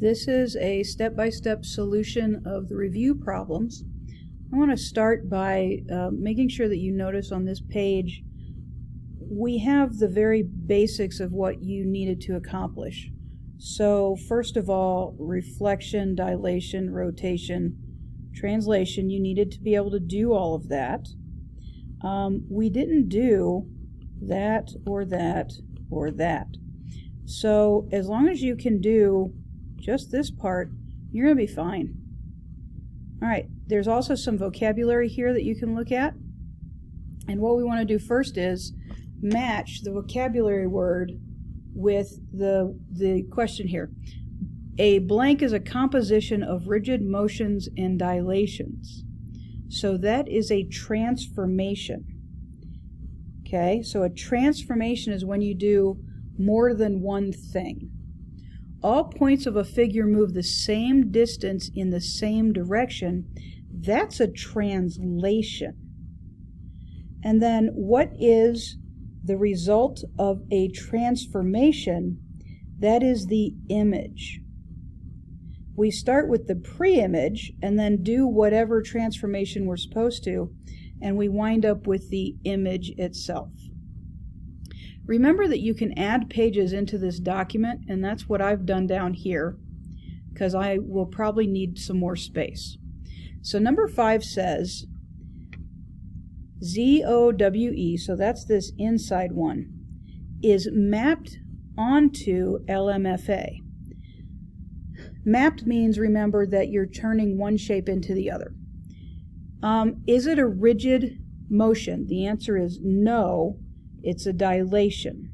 This is a step-by-step solution of the review problems. I want to start by making sure that you notice on this page we have the very basics of what you needed to accomplish. So first of all, reflection, dilation, rotation, translation, you needed to be able to do all of that. We didn't do that or that or that. So as long as you can do just this part, you're going to be fine. Alright, there's also some vocabulary here that you can look at. And what we want to do first is match the vocabulary word with the question here. A blank is a composition of rigid motions and dilations. So that is a transformation. Okay, so a transformation is when you do more than one thing. All points of a figure move the same distance in the same direction. That's a translation. And then what is the result of a transformation? That is the image. We start with the pre-image and then do whatever transformation we're supposed to, and we wind up with the image itself. Remember that you can add pages into this document, and that's what I've done down here because I will probably need some more space. So number 5 says ZOWE, so that's this inside one, is mapped onto LMFA. Mapped means, remember, that you're turning one shape into the other. Is it a rigid motion? The answer is no. It's a dilation.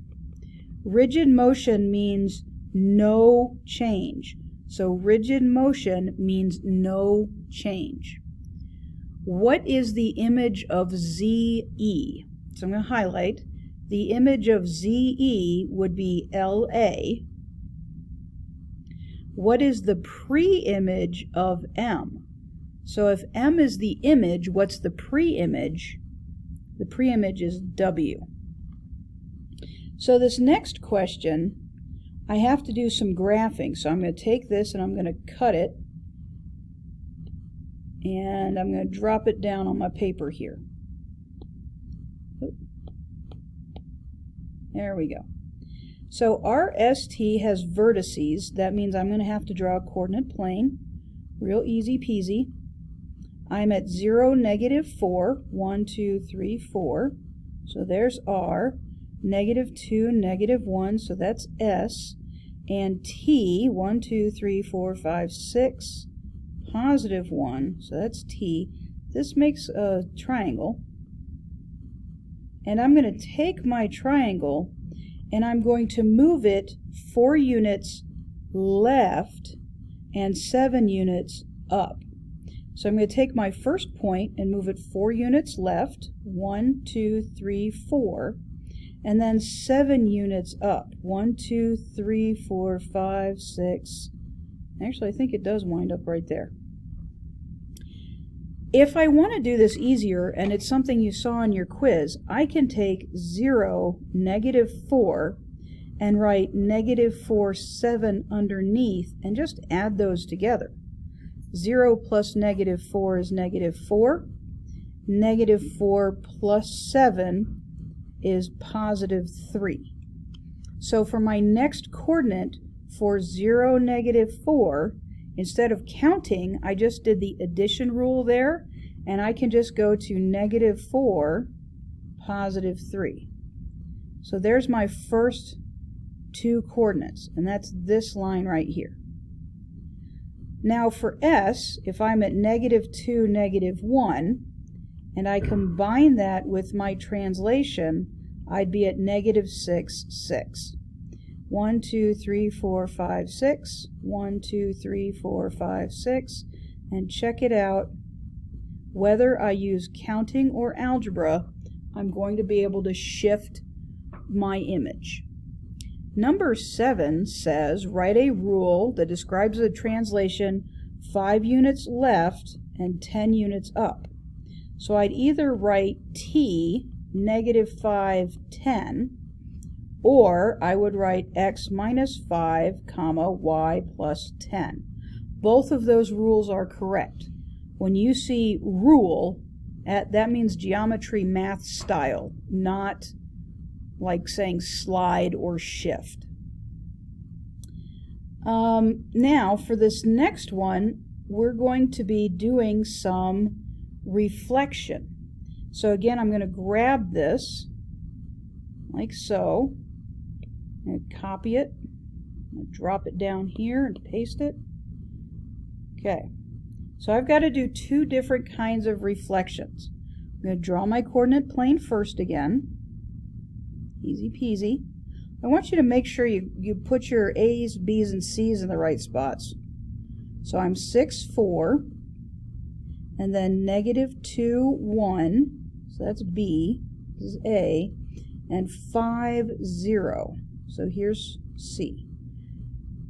Rigid motion means no change. So rigid motion means no change. What is the image of ZE? So I'm going to highlight. The image of ZE would be LA. What is the pre-image of M? So if M is the image, what's the pre-image? The pre-image is W. So this next question, I have to do some graphing. So I'm going to take this and I'm going to cut it. And I'm going to drop it down on my paper here. There we go. So our ST has vertices. That means I'm going to have to draw a coordinate plane. Real easy peasy. I'm at 0, -4. 1, 2, 3, 4. So there's R. -2, -1. So that's S. And T. 1, 2, 3, 4, 5, 6. +1. So that's T. This makes a triangle. And I'm going to take my triangle and I'm going to move it 4 units left and 7 units up. So I'm going to take my first point and move it 4 units left, 1, 2, 3, 4, and then 7 units up, 1, 2, 3, 4, 5, 6. Actually, I think it does wind up right there. If I want to do this easier, and it's something you saw in your quiz, I can take 0, -4, and write -4, 7 underneath, and just add those together. 0 plus -4 is -4. -4 plus 7 is +3. So for my next coordinate, for 0, -4, instead of counting, I just did the addition rule there, and I can just go to -4, +3. So there's my first 2 coordinates, and that's this line right here. Now for S, if I'm at -2, -1, and I combine that with my translation, I'd be at -6, 6. 1, 2, 3, 4, 5, 6. 1, 2, 3, 4, 5, 6. And check it out. Whether I use counting or algebra, I'm going to be able to shift my image. Number 7 says, write a rule that describes the translation 5 units left and 10 units up. So I'd either write T, -5, 10, Or I would write x minus 5, comma, y plus 10. Both of those rules are correct. When you see rule, that means geometry math style, not like saying slide or shift. Now for this next one, we're going to be doing some reflection. So again, I'm going to grab this like so, and copy it, and drop it down here and paste it. Okay, so I've got to do two different kinds of reflections. I'm going to draw my coordinate plane first again. Easy peasy. I want you to make sure you put your A's, B's, and C's in the right spots. So I'm 6, 4, and then negative 2, 1, so that's B, this is A, and 5, 0, so here's C.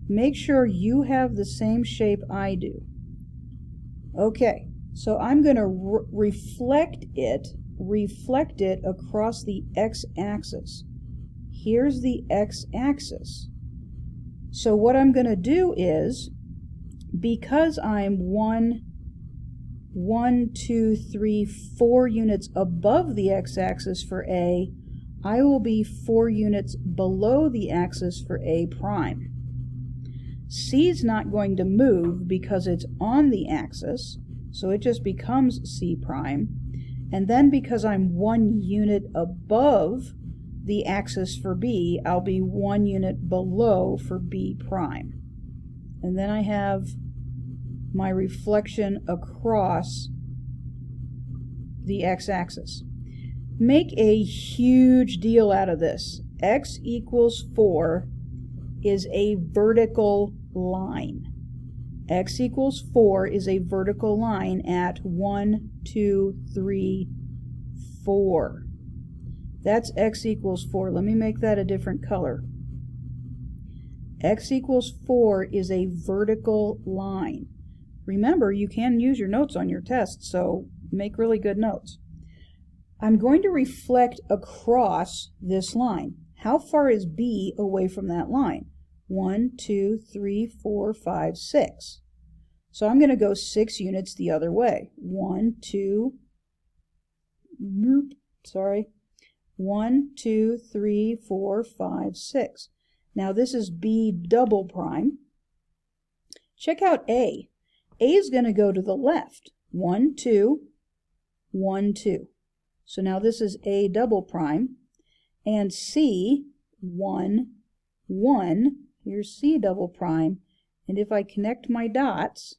Make sure you have the same shape I do. Okay, so I'm going to reflect it across the x-axis. Here's the x-axis. So what I'm going to do is, because I'm 1, 2, 3, 4 units above the x-axis for A, I will be 4 units below the axis for A prime. C is not going to move because it's on the axis, so it just becomes C prime. And then because I'm 1 unit above the axis for B, I'll be 1 unit below for B prime. And then I have my reflection across the x-axis. Make a huge deal out of this. X equals 4 is a vertical line. X equals 4 is a vertical line at 1, 2, 3, 4. That's x equals 4. Let me make that a different color. X equals 4 is a vertical line. Remember, you can use your notes on your test, so make really good notes. I'm going to reflect across this line. How far is B away from that line? 1, 2, 3, 4, 5, 6. So I'm going to go 6 units the other way. 1, 2, 1, 2, 3, 4, 5, 6. Now this is B double prime. Check out A. A is going to go to the left. 1, 2, 1, 2. So now this is A double prime. And C, 1, 1. Here's C double prime. And if I connect my dots,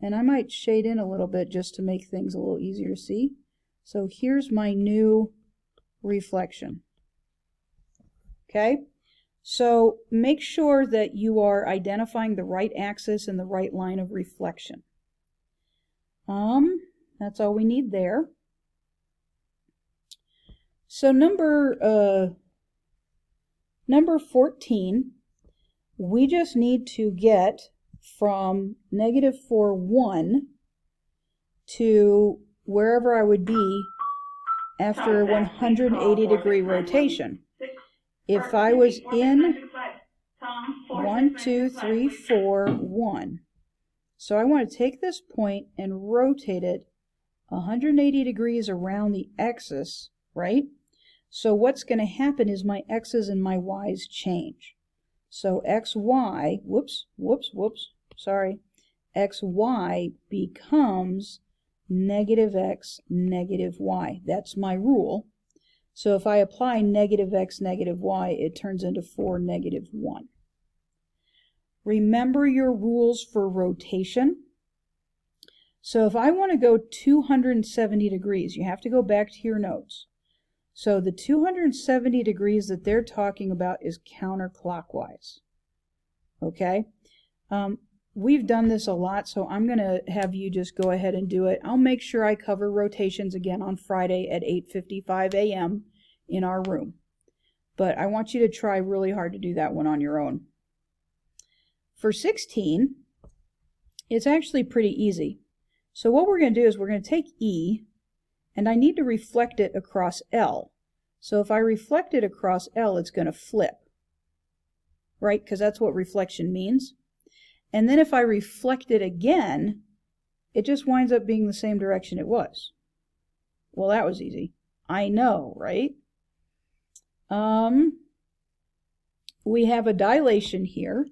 and I might shade in a little bit just to make things a little easier to see. So here's my new reflection. Okay? So make sure that you are identifying the right axis and the right line of reflection. That's all we need there. So number 14, we just need to get from -4, 1 to wherever I would be after a 180-degree rotation. If I was in 1, 2, 3, 4, 1. So I want to take this point and rotate it 180 degrees around the axis, right? So what's going to happen is my x's and my y's change. So xy, xy becomes -x, -y. That's my rule. So if I apply -x, -y, it turns into 4, -1. Remember your rules for rotation. So if I want to go 270 degrees, you have to go back to your notes. So the 270 degrees that they're talking about is counterclockwise. Okay? We've done this a lot, so I'm going to have you just go ahead and do it. I'll make sure I cover rotations again on Friday at 8:55 a.m. in our room. But I want you to try really hard to do that one on your own. For 16, it's actually pretty easy. So what we're going to do is we're going to take E, and I need to reflect it across L. So if I reflect it across L, it's going to flip, right? Because that's what reflection means. And then if I reflect it again, it just winds up being the same direction it was. Well, that was easy. I know, right? We have a dilation here.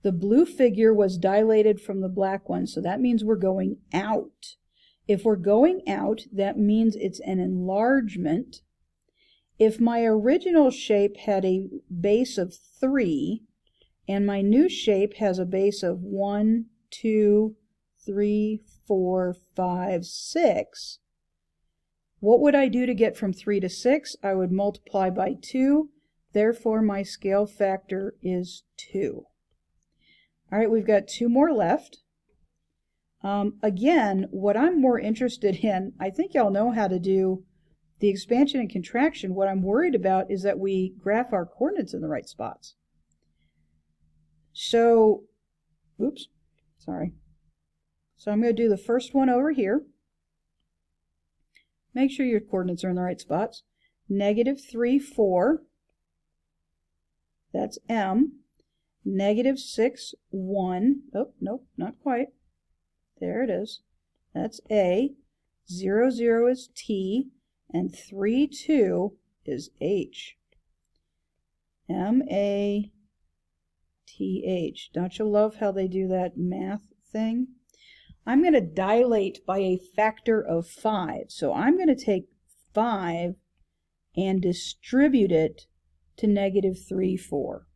The blue figure was dilated from the black one, so that means we're going out. If we're going out, that means it's an enlargement. If my original shape had a base of 3, and my new shape has a base of 1, 2, 3, 4, 5, 6, what would I do to get from 3 to 6? I would multiply by 2. Therefore, my scale factor is 2. All right, we've got 2 more left. Again, what I'm more interested in, I think y'all know how to do the expansion and contraction. What I'm worried about is that we graph our coordinates in the right spots. So, oops, sorry. So I'm going to do the first one over here. Make sure your coordinates are in the right spots. -3, 4. That's M. -6, 1. Oh, nope, not quite. There it is. That's A. 0, 0 is T. And 3, 2 is H. M-A-T-H. Don't you love how they do that math thing? I'm going to dilate by a factor of 5. So I'm going to take 5 and distribute it to -3, 4.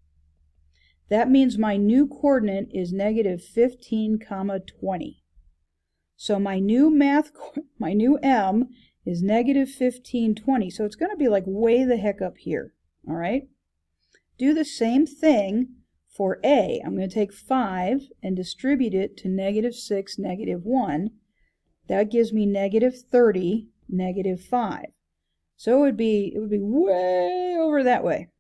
That means my new coordinate is -15, 20. So my new M is -15, 20. So it's going to be like way the heck up here. All right? Do the same thing for A. I'm going to take 5 and distribute it to -6, -1. That gives me -30, -5. So it would be way over that way.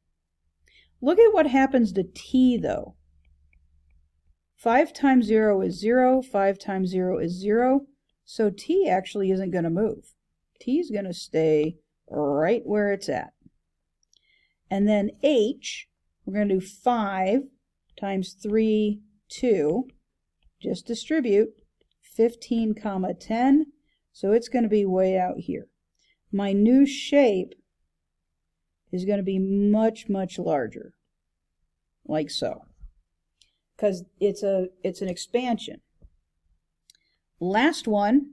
Look at what happens to T though. 5 times 0 is 0, 5 times 0 is 0, so T actually isn't going to move. T is going to stay right where it's at. And then H, we're going to do 5 times 3, 2, just distribute, 15, 10, so it's going to be way out here. My new shape is going to be much, much larger, like so, because it's an expansion. Last one.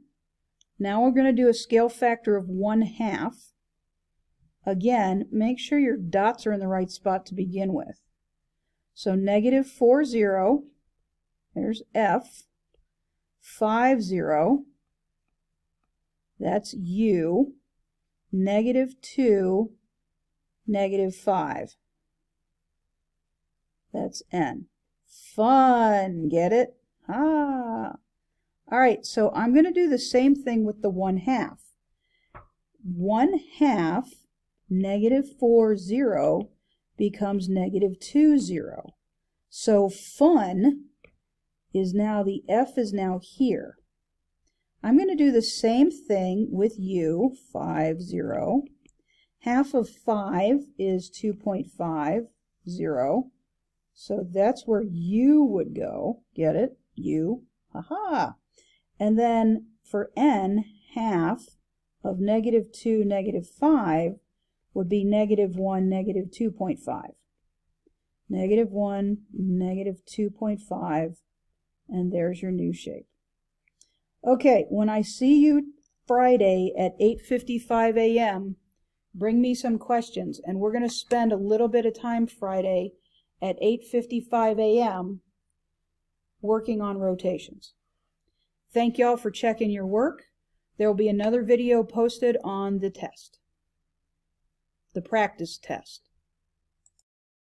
Now we're going to do a scale factor of 1/2. Again, make sure your dots are in the right spot to begin with. So -4, 0, there's F, 5, 0, that's U, -2, -5, that's N. Fun, get it? Ah. All right, so I'm going to do the same thing with the 1/2. 1/2 -4, 0 becomes -2, 0. So fun is now, the F is now here. I'm going to do the same thing with U, 5, 0. Half of 5 is 2.5, 0. So that's where U would go. Get it? U. Aha! And then for N, half of -2, -5 would be -1, -2.5. -1, -2.5, and there's your new shape. Okay, when I see you Friday at 8:55 a.m., bring me some questions, and we're going to spend a little bit of time Friday at 8:55 a.m. working on rotations. Thank y'all for checking your work. There will be another video posted on the test, the practice test.